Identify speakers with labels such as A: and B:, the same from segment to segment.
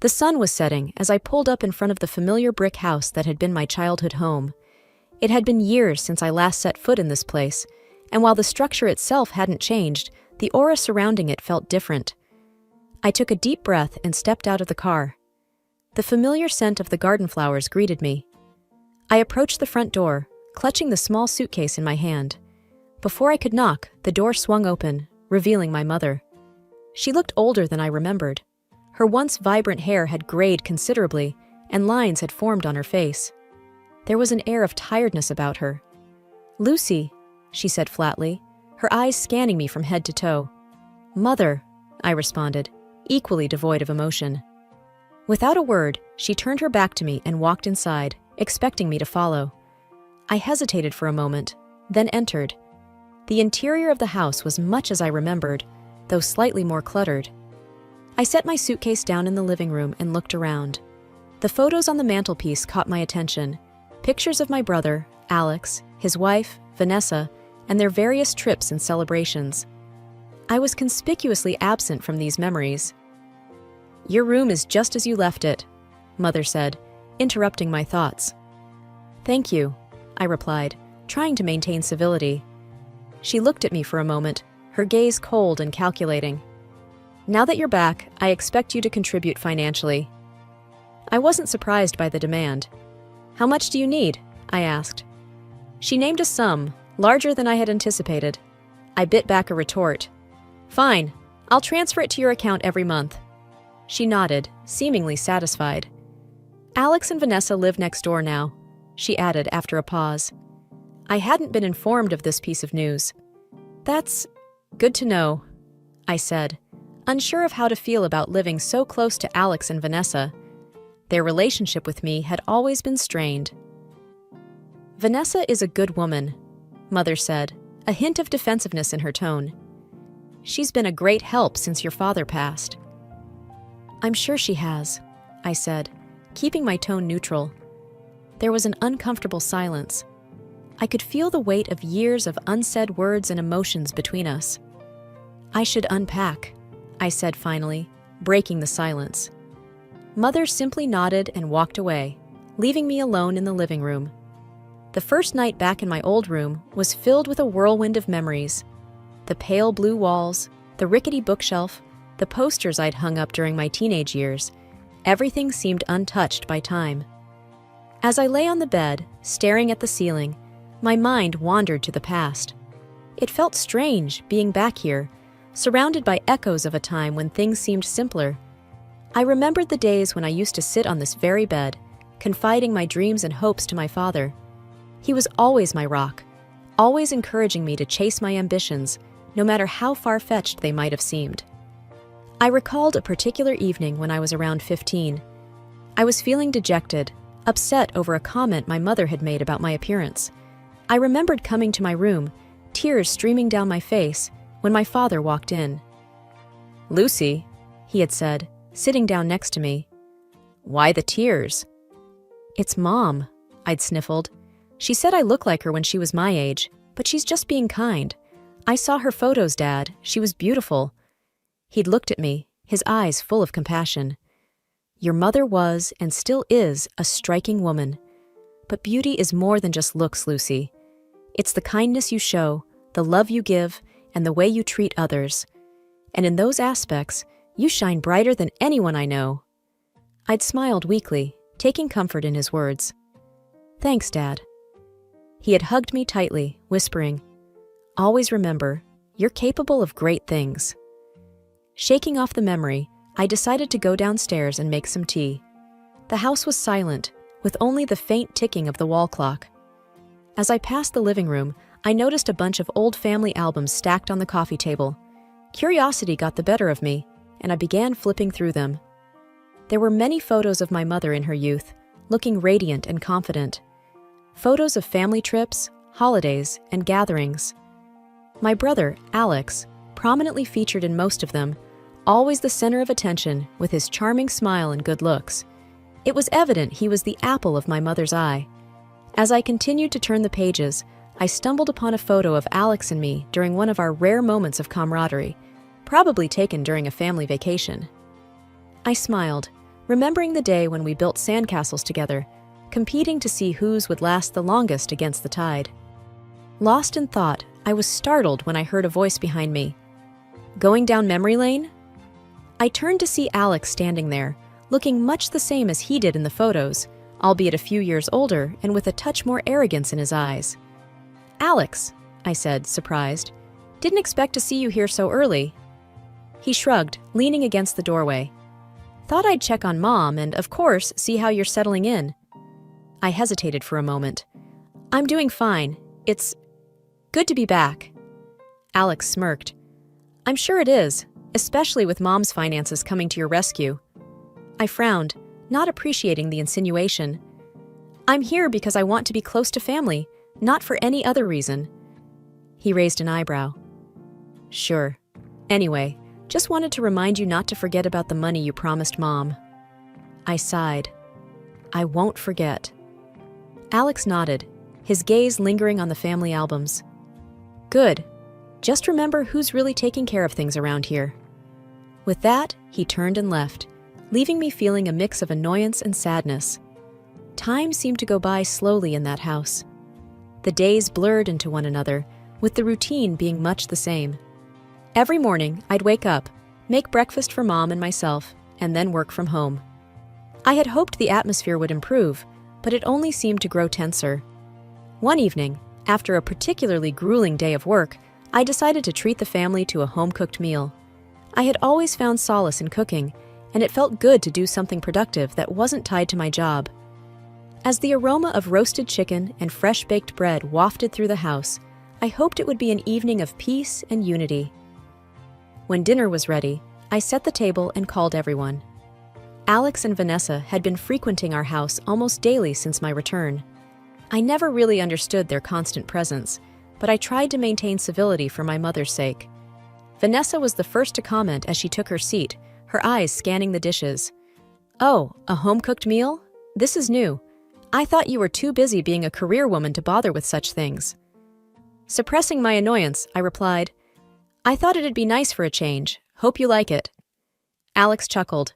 A: The sun was setting as I pulled up in front of the familiar brick house that had been my childhood home. It had been years since I last set foot in this place, and while the structure itself hadn't changed, the aura surrounding it felt different. I took a deep breath and stepped out of the car. The familiar scent of the garden flowers greeted me. I approached the front door, clutching the small suitcase in my hand. Before I could knock, the door swung open, revealing my mother. She looked older than I remembered. Her once vibrant hair had grayed considerably, and lines had formed on her face. There was an air of tiredness about her. "Lucy," she said flatly, her eyes scanning me from head to toe. "Mother," I responded, equally devoid of emotion. Without a word, she turned her back to me and walked inside, expecting me to follow. I hesitated for a moment, then entered. The interior of the house was much as I remembered, though slightly more cluttered. I set my suitcase down in the living room and looked around. The photos on the mantelpiece caught my attention. Pictures of my brother, Alex, his wife, Vanessa, and their various trips and celebrations. I was conspicuously absent from these memories. "Your room is just as you left it," Mother said, interrupting my thoughts. "Thank you," I replied, trying to maintain civility. She looked at me for a moment, her gaze cold and calculating. "Now that you're back, I expect you to contribute financially." I wasn't surprised by the demand. "How much do you need?" I asked. She named a sum, larger than I had anticipated. I bit back a retort. "Fine, I'll transfer it to your account every month." She nodded, seemingly satisfied. "Alex and Vanessa live next door now," she added after a pause. I hadn't been informed of this piece of news. "That's good to know," I said, unsure of how to feel about living so close to Alex and Vanessa. Their relationship with me had always been strained. "Vanessa is a good woman," Mother said, a hint of defensiveness in her tone. "She's been a great help since your father passed." "I'm sure she has," I said, keeping my tone neutral. There was an uncomfortable silence. I could feel the weight of years of unsaid words and emotions between us. "I should unpack," I said finally, breaking the silence. Mother simply nodded and walked away, leaving me alone in the living room. The first night back in my old room was filled with a whirlwind of memories. The pale blue walls, the rickety bookshelf, the posters I'd hung up during my teenage years, everything seemed untouched by time. As I lay on the bed, staring at the ceiling, my mind wandered to the past. It felt strange being back here, surrounded by echoes of a time when things seemed simpler. I remembered the days when I used to sit on this very bed, confiding my dreams and hopes to my father. He was always my rock, always encouraging me to chase my ambitions, no matter how far-fetched they might have seemed. I recalled a particular evening when I was around 15. I was feeling dejected, upset over a comment my mother had made about my appearance. I remembered coming to my room, tears streaming down my face, when my father walked in. "Lucy," he had said, sitting down next to me. "Why the tears?" "It's Mom," I'd sniffled. "She said I look like her when she was my age, but she's just being kind. I saw her photos, Dad. She was beautiful." He'd looked at me, his eyes full of compassion. "Your mother was, and still is, a striking woman. But beauty is more than just looks, Lucy. It's the kindness you show, the love you give, and the way you treat others. And in those aspects, you shine brighter than anyone I know." I'd smiled weakly, taking comfort in his words. "Thanks, Dad." He had hugged me tightly, whispering, "Always remember, you're capable of great things." Shaking off the memory, I decided to go downstairs and make some tea. The house was silent, with only the faint ticking of the wall clock. As I passed the living room, I noticed a bunch of old family albums stacked on the coffee table. Curiosity got the better of me, and I began flipping through them. There were many photos of my mother in her youth, looking radiant and confident. Photos of family trips, holidays, and gatherings. My brother, Alex, prominently featured in most of them, always the center of attention with his charming smile and good looks. It was evident he was the apple of my mother's eye. As I continued to turn the pages, I stumbled upon a photo of Alex and me during one of our rare moments of camaraderie, probably taken during a family vacation. I smiled, remembering the day when we built sandcastles together, competing to see whose would last the longest against the tide. Lost in thought, I was startled when I heard a voice behind me. Going down memory lane? I turned to see Alex standing there, looking much the same as he did in the photos, albeit a few years older and with a touch more arrogance in his eyes. "Alex," I said, surprised. "Didn't expect to see you here so early." He shrugged, leaning against the doorway. "Thought I'd check on Mom and, of course, see how you're settling in." I hesitated for a moment. "I'm doing fine. It's good to be back." Alex smirked. "I'm sure it is, especially with Mom's finances coming to your rescue." I frowned, not appreciating the insinuation. "I'm here because I want to be close to family, not for any other reason." He raised an eyebrow. "Sure. Anyway, just wanted to remind you not to forget about the money you promised Mom." I sighed. "I won't forget." Alex nodded, his gaze lingering on the family albums. "Good. Just remember who's really taking care of things around here." With that, he turned and left, leaving me feeling a mix of annoyance and sadness. Time seemed to go by slowly in that house. The days blurred into one another, with the routine being much the same. Every morning, I'd wake up, make breakfast for Mom and myself, and then work from home. I had hoped the atmosphere would improve, but it only seemed to grow tenser. One evening, after a particularly grueling day of work, I decided to treat the family to a home-cooked meal. I had always found solace in cooking, and it felt good to do something productive that wasn't tied to my job. As the aroma of roasted chicken and fresh-baked bread wafted through the house, I hoped it would be an evening of peace and unity. When dinner was ready, I set the table and called everyone. Alex and Vanessa had been frequenting our house almost daily since my return. I never really understood their constant presence, but I tried to maintain civility for my mother's sake. Vanessa was the first to comment as she took her seat, her eyes scanning the dishes. "Oh, a home-cooked meal? This is new. I thought you were too busy being a career woman to bother with such things." Suppressing my annoyance, I replied, "I thought it'd be nice for a change. Hope you like it." Alex chuckled.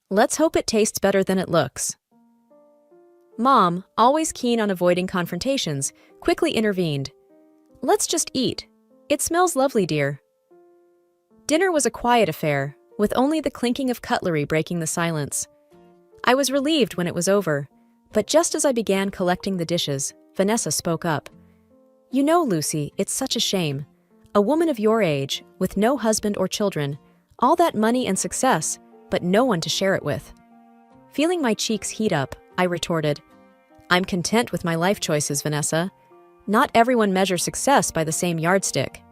A: "Let's hope it tastes better than it looks." Mom, always keen on avoiding confrontations, quickly intervened. "Let's just eat. It smells lovely, dear." Dinner was a quiet affair, with only the clinking of cutlery breaking the silence. I was relieved when it was over, but just as I began collecting the dishes, Vanessa spoke up. "You know, Lucy, it's such a shame. A woman of your age, with no husband or children, all that money and success, but no one to share it with." Feeling my cheeks heat up, I retorted, "I'm content with my life choices, Vanessa. Not everyone measures success by the same yardstick."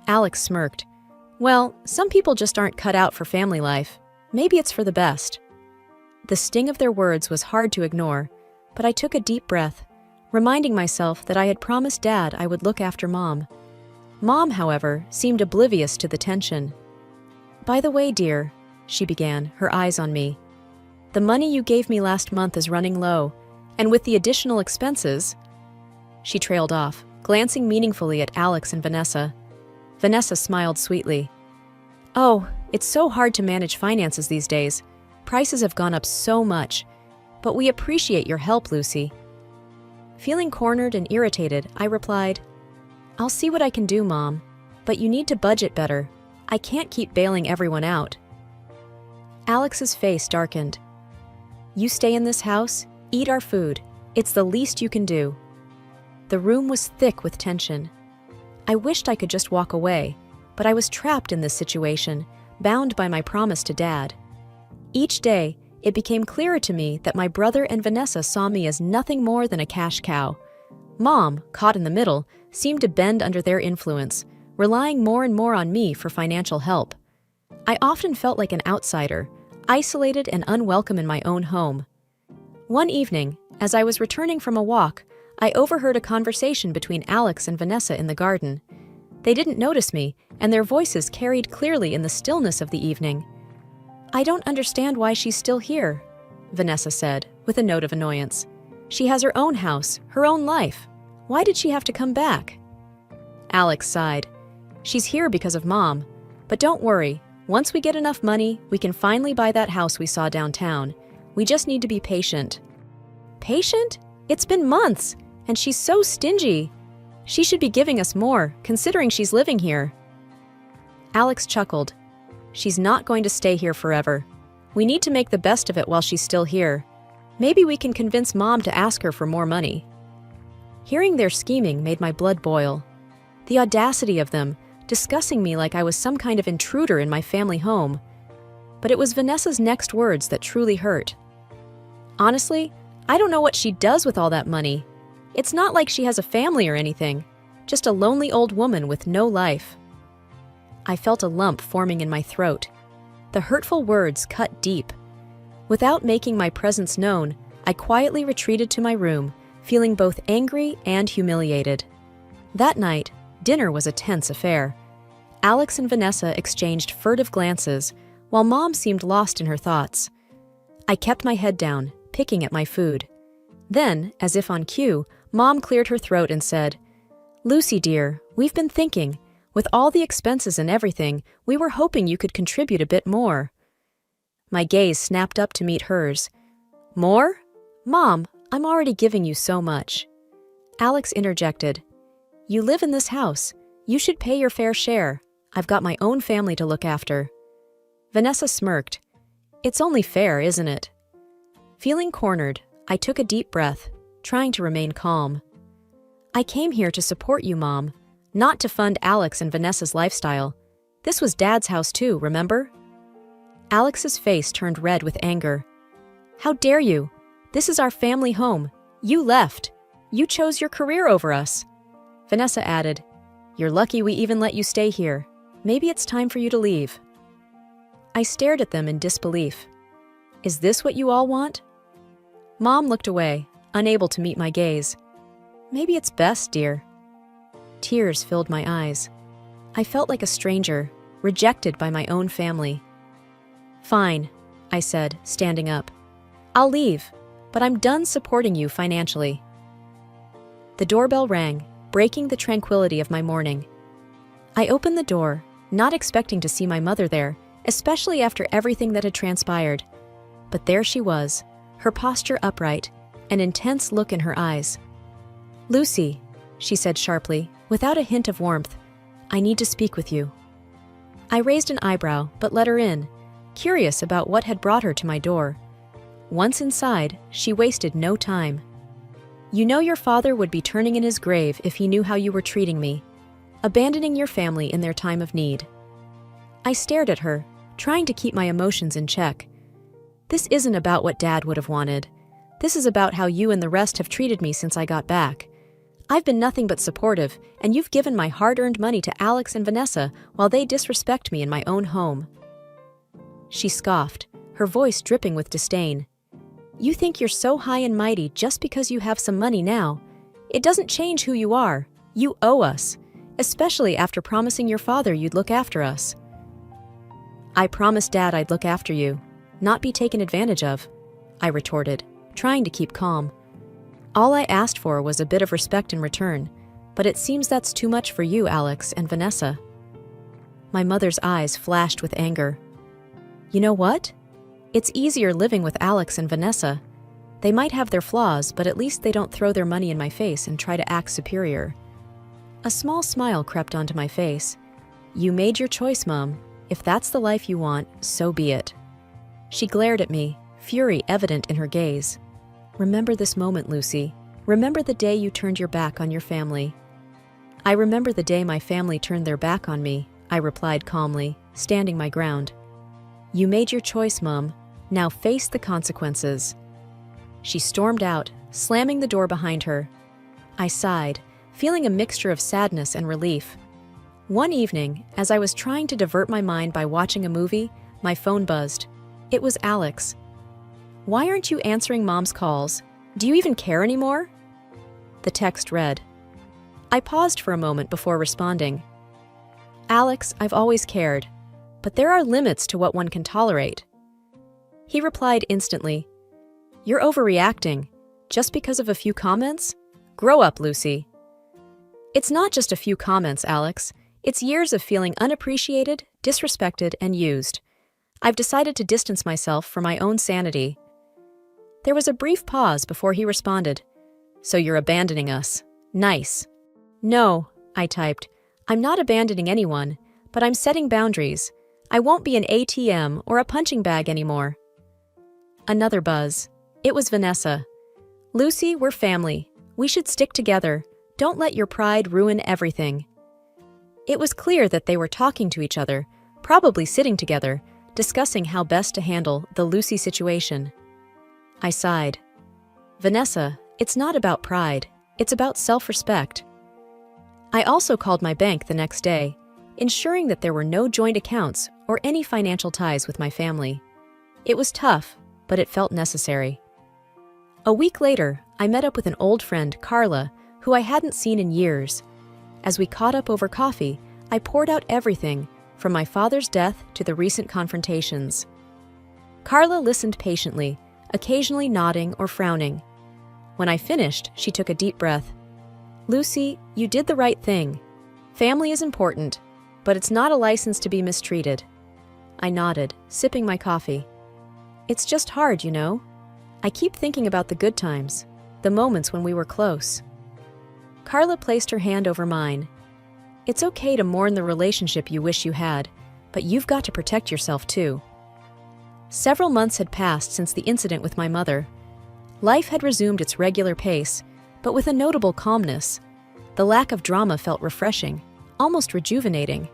A: Alex smirked. "Well, some people just aren't cut out for family life. Maybe it's for the best." The sting of their words was hard to ignore, but I took a deep breath, reminding myself that I had promised Dad I would look after Mom. Mom, however, seemed oblivious to the tension. "By the way, dear," she began, her eyes on me, "the money you gave me last month is running low, and with the additional expenses—" She trailed off, glancing meaningfully at Alex and Vanessa. Vanessa smiled sweetly. "Oh, it's so hard to manage finances these days. Prices have gone up so much. But we appreciate your help, Lucy." Feeling cornered and irritated, I replied, "I'll see what I can do, Mom, but you need to budget better. I can't keep bailing everyone out." Alex's face darkened. "You stay in this house, eat our food. It's the least you can do." The room was thick with tension. I wished I could just walk away, but I was trapped in this situation, bound by my promise to Dad. Each day, it became clearer to me that my brother and Vanessa saw me as nothing more than a cash cow. Mom, caught in the middle, seemed to bend under their influence, relying more and more on me for financial help. I often felt like an outsider, isolated and unwelcome in my own home. One evening, as I was returning from a walk, I overheard a conversation between Alex and Vanessa in the garden. They didn't notice me, and their voices carried clearly in the stillness of the evening. "I don't understand why she's still here," Vanessa said, with a note of annoyance. "She has her own house, her own life. Why did she have to come back?" Alex sighed. "She's here because of Mom. But don't worry, Once we get enough money, we can finally buy that house we saw downtown. We just need to be patient. Patient? It's been months, and she's so stingy. She should be giving us more, considering she's living here. Alex chuckled. She's not going to stay here forever. We need to make the best of it while she's still here. Maybe we can convince Mom to ask her for more money. Hearing their scheming made my blood boil. The audacity of them, discussing me like I was some kind of intruder in my family home. But it was Vanessa's next words that truly hurt. Honestly, I don't know what she does with all that money. It's not like she has a family or anything, just a lonely old woman with no life. I felt a lump forming in my throat. The hurtful words cut deep. Without making my presence known, I quietly retreated to my room, feeling both angry and humiliated. That night, dinner was a tense affair. Alex and Vanessa exchanged furtive glances, while Mom seemed lost in her thoughts. I kept my head down, picking at my food. Then, as if on cue, Mom cleared her throat and said, "Lucy, dear, we've been thinking. With all the expenses and everything, we were hoping you could contribute a bit more." My gaze snapped up to meet hers. "More? Mom, I'm already giving you so much." Alex interjected, "You live in this house. You should pay your fair share. I've got my own family to look after." Vanessa smirked. "It's only fair, isn't it?" Feeling cornered, I took a deep breath, trying to remain calm. "I came here to support you, Mom, not to fund Alex and Vanessa's lifestyle. This was Dad's house too, remember?" Alex's face turned red with anger. "How dare you? This is our family home. You left. You chose your career over us." Vanessa added, "You're lucky we even let you stay here. Maybe it's time for you to leave." I stared at them in disbelief. "Is this what you all want?" Mom looked away, unable to meet my gaze. "Maybe it's best, dear." Tears filled my eyes. I felt like a stranger, rejected by my own family. "Fine," I said, standing up. "I'll leave, but I'm done supporting you financially." The doorbell rang, breaking the tranquility of my morning. I opened the door, not expecting to see my mother there, especially after everything that had transpired. But there she was, her posture upright, an intense look in her eyes. "Lucy," she said sharply, without a hint of warmth, "I need to speak with you." I raised an eyebrow, but let her in, curious about what had brought her to my door. Once inside, she wasted no time. "You know your father would be turning in his grave if he knew how you were treating me, abandoning your family in their time of need." I stared at her, trying to keep my emotions in check. "This isn't about what Dad would have wanted. This is about how you and the rest have treated me since I got back. I've been nothing but supportive, and you've given my hard-earned money to Alex and Vanessa while they disrespect me in my own home." She scoffed, her voice dripping with disdain. "You think you're so high and mighty just because you have some money now. It doesn't change who you are. You owe us, especially after promising your father you'd look after us." "I promised Dad I'd look after you, not be taken advantage of," I retorted, trying to keep calm. "All I asked for was a bit of respect in return, but it seems that's too much for you, Alex and Vanessa." My mother's eyes flashed with anger. "You know what? It's easier living with Alex and Vanessa. They might have their flaws, but at least they don't throw their money in my face and try to act superior." A small smile crept onto my face. "You made your choice, Mom. If that's the life you want, so be it." She glared at me, fury evident in her gaze. "Remember this moment, Lucy. Remember the day you turned your back on your family." "I remember the day my family turned their back on me," I replied calmly, standing my ground. "You made your choice, Mom. Now face the consequences." She stormed out, slamming the door behind her. I sighed, feeling a mixture of sadness and relief. One evening, as I was trying to divert my mind by watching a movie, my phone buzzed. It was Alex. "Why aren't you answering Mom's calls? Do you even care anymore?" The text read. I paused for a moment before responding. "Alex, I've always cared, but there are limits to what one can tolerate." He replied instantly, "You're overreacting. Just because of a few comments? Grow up, Lucy." "It's not just a few comments, Alex. It's years of feeling unappreciated, disrespected, and used. I've decided to distance myself for my own sanity." There was a brief pause before he responded. "So you're abandoning us. Nice." "No," I typed. "I'm not abandoning anyone, but I'm setting boundaries. I won't be an ATM or a punching bag anymore." Another buzz. It was Vanessa. "Lucy, we're family. We should stick together. Don't let your pride ruin everything." It was clear that they were talking to each other, probably sitting together, discussing how best to handle the Lucy situation. I sighed. "Vanessa, it's not about pride. It's about self-respect." I also called my bank the next day, ensuring that there were no joint accounts or any financial ties with my family. It was tough, but it felt necessary. A week later, I met up with an old friend, Carla, who I hadn't seen in years. As we caught up over coffee, I poured out everything, from my father's death to the recent confrontations. Carla listened patiently, occasionally nodding or frowning. When I finished, she took a deep breath. "Lucy, you did the right thing. Family is important, but it's not a license to be mistreated." I nodded, sipping my coffee. "It's just hard, you know. I keep thinking about the good times, the moments when we were close." Carla placed her hand over mine. "It's okay to mourn the relationship you wish you had, but you've got to protect yourself too." Several months had passed since the incident with my mother. Life had resumed its regular pace, but with a notable calmness. The lack of drama felt refreshing, almost rejuvenating.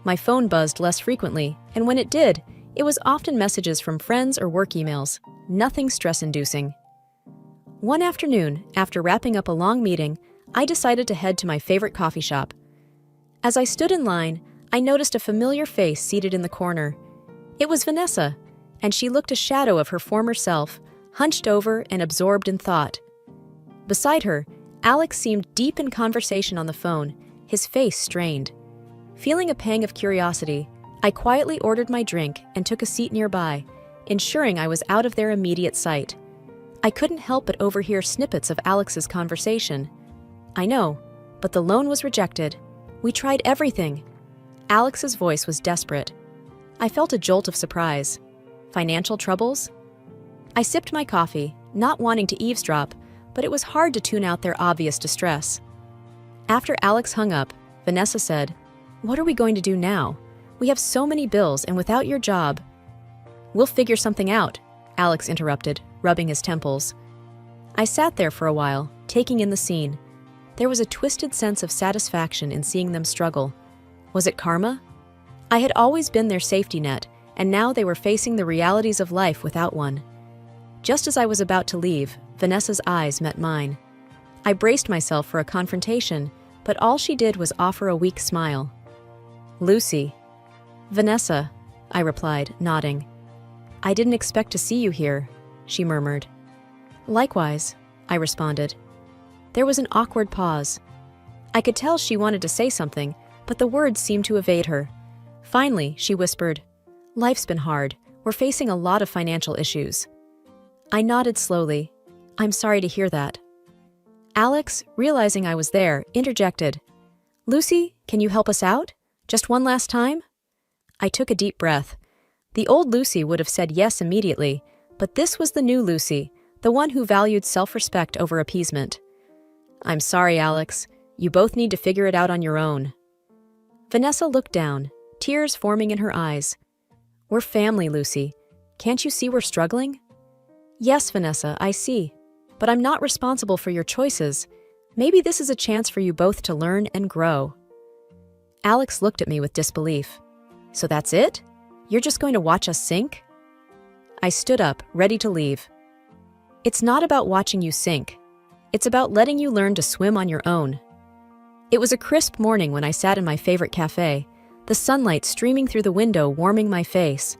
A: My phone buzzed less frequently, and when it did, it was often messages from friends or work emails, nothing stress-inducing. One afternoon, after wrapping up a long meeting, I decided to head to my favorite coffee shop. As I stood in line, I noticed a familiar face seated in the corner. It was Vanessa, and she looked a shadow of her former self, hunched over and absorbed in thought. Beside her, Alex seemed deep in conversation on the phone, his face strained. Feeling a pang of curiosity, I quietly ordered my drink and took a seat nearby, ensuring I was out of their immediate sight. I couldn't help but overhear snippets of Alex's conversation. "I know, but the loan was rejected. We tried everything." Alex's voice was desperate. I felt a jolt of surprise. Financial troubles? I sipped my coffee, not wanting to eavesdrop, but it was hard to tune out their obvious distress. After Alex hung up, Vanessa said, "What are we going to do now? We have so many bills, and without your job—" "We'll figure something out," Alex interrupted, rubbing his temples. I sat there for a while, taking in the scene. There was a twisted sense of satisfaction in seeing them struggle. Was it karma? I had always been their safety net, and now they were facing the realities of life without one. Just as I was about to leave, Vanessa's eyes met mine. I braced myself for a confrontation, but all she did was offer a weak smile. "Lucy." "Vanessa," I replied, nodding. "I didn't expect to see you here," she murmured. "Likewise," I responded. There was an awkward pause. I could tell she wanted to say something, but the words seemed to evade her. Finally, she whispered, "Life's been hard. We're facing a lot of financial issues." I nodded slowly. "I'm sorry to hear that." Alex, realizing I was there, interjected, "Lucy, can you help us out? Just one last time?" I took a deep breath. The old Lucy would have said yes immediately, but this was the new Lucy, the one who valued self-respect over appeasement. "I'm sorry, Alex. You both need to figure it out on your own." Vanessa looked down, tears forming in her eyes. "We're family, Lucy. Can't you see we're struggling?" "Yes, Vanessa, I see. But I'm not responsible for your choices. Maybe this is a chance for you both to learn and grow." Alex looked at me with disbelief. "So that's it? You're just going to watch us sink?" I stood up, ready to leave. "It's not about watching you sink. It's about letting you learn to swim on your own." It was a crisp morning when I sat in my favorite cafe, the sunlight streaming through the window warming my face.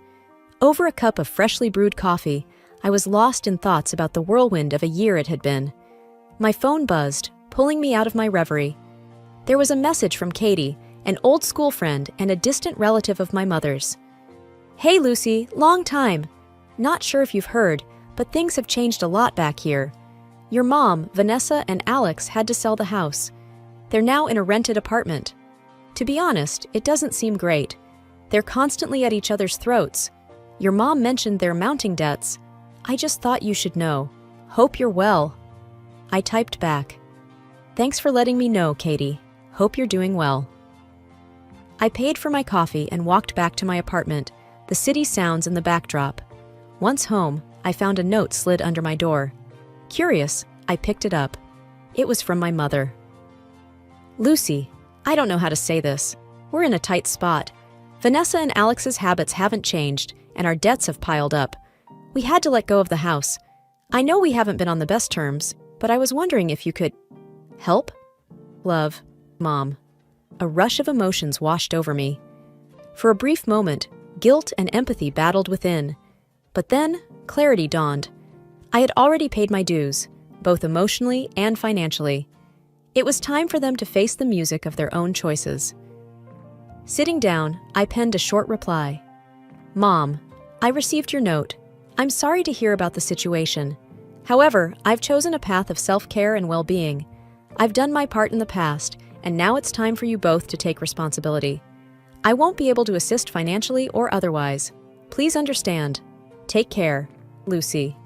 A: Over a cup of freshly brewed coffee, I was lost in thoughts about the whirlwind of a year it had been. My phone buzzed, pulling me out of my reverie. There was a message from Katie, an old school friend and a distant relative of my mother's. "Hey Lucy, long time. Not sure if you've heard, but things have changed a lot back here. Your mom, Vanessa, and Alex had to sell the house. They're now in a rented apartment." To be honest, it doesn't seem great. They're constantly at each other's throats. Your mom mentioned their mounting debts. I just thought you should know. Hope you're well. I typed back. Thanks for letting me know, Katie. Hope you're doing well. I paid for my coffee and walked back to my apartment, the city sounds in the backdrop. Once home, I found a note slid under my door. Curious, I picked it up. It was from my mother. Lucy, I don't know how to say this. We're in a tight spot. Vanessa and Alex's habits haven't changed, and our debts have piled up. We had to let go of the house. I know we haven't been on the best terms, but I was wondering if you could help? Love, Mom. A rush of emotions washed over me. For a brief moment, guilt and empathy battled within. But then, clarity dawned. I had already paid my dues, both emotionally and financially. It was time for them to face the music of their own choices. Sitting down, I penned a short reply. Mom, I received your note. I'm sorry to hear about the situation. However, I've chosen a path of self-care and well-being. I've done my part in the past, and now it's time for you both to take responsibility. I won't be able to assist financially or otherwise. Please understand. Take care, Lucy.